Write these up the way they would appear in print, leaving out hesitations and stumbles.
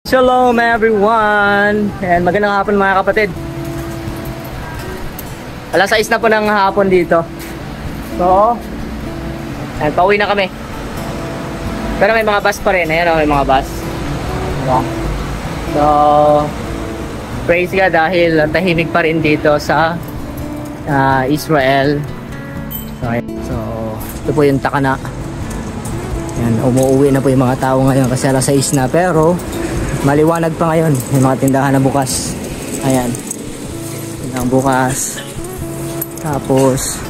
Shalom everyone! And magandang hapon mga kapatid. Alas 6 na po ng hapon dito. So, and pauwi na kami. Pero may mga bus pa rin. Ayan o, may mga bus. So, praise God dahil tahimik pa rin dito sa Israel. So, ito po yung Takana. Ayan, umuwi na po yung mga tao ngayon kasi alas 6 na. Pero, maliwanag pa ngayon. May mga tindahan na bukas. Ayan. Tindahan bukas. Tapos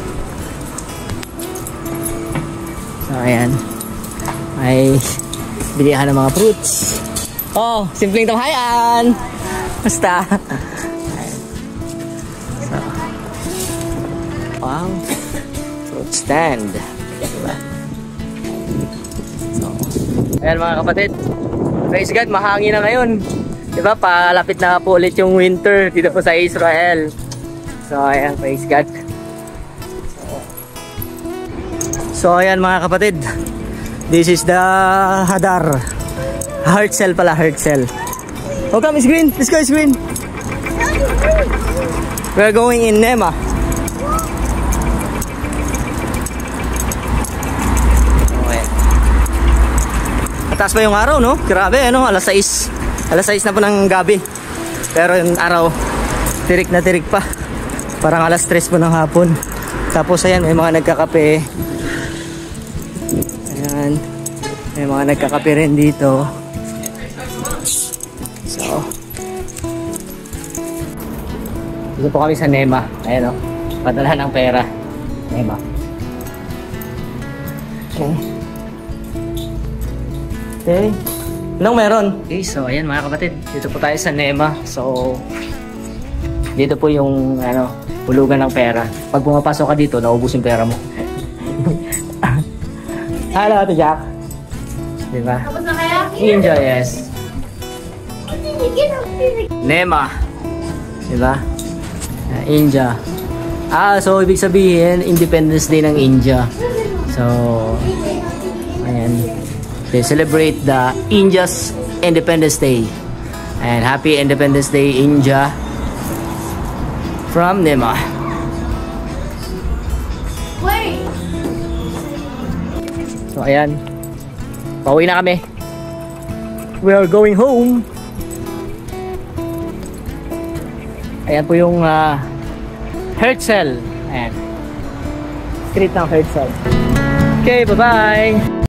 so ayan. May bilihan ng mga fruits. Oh, simpleng tamahayan. Basta. So, wow. Fruit stand. Diba? So, ayan mga kapatid. Praise God, mahangin na ngayon. Diba, palapit na po ulit yung winter dito po sa Israel. So, ayan, praise God. So, ayan mga kapatid. This is the Hadar. Herzl pala, Herzl. Oh, come, it's green. Let's go, it's green. We're going in Nema. Mataas pa yung araw, no? Grabe, ano? Alas 6. Alas 6 na po ng gabi. Pero yung araw, tirik na tirik pa. Parang alas 3 po ng hapon. Tapos, ayan, may mga nagkakape. Ayan. May mga nagkakape rin dito. So, dito po kami sa Nema. Ayan, o. Padalahan ng pera. Nema. Okay. Okay. Anong meron? Okay, so ayan mga kapatid, dito po tayo sa Nema. So, dito po yung hulugan ng pera. Pag pumapasok ka dito, naubos yung pera mo. Hello, Ate Jack. Diba? Tapos na kaya? Enjoy, yes. Nema. Diba? India. So ibig sabihin, Independence Day ng India. So, ayan. They celebrate the India's Independence Day. And happy Independence Day, India. From Nema. Wait. So, ayan. Pauwi na kami. We are going home. Ayan po yung Herzl. Ayan. Street ng Herzl. Okay, bye-bye.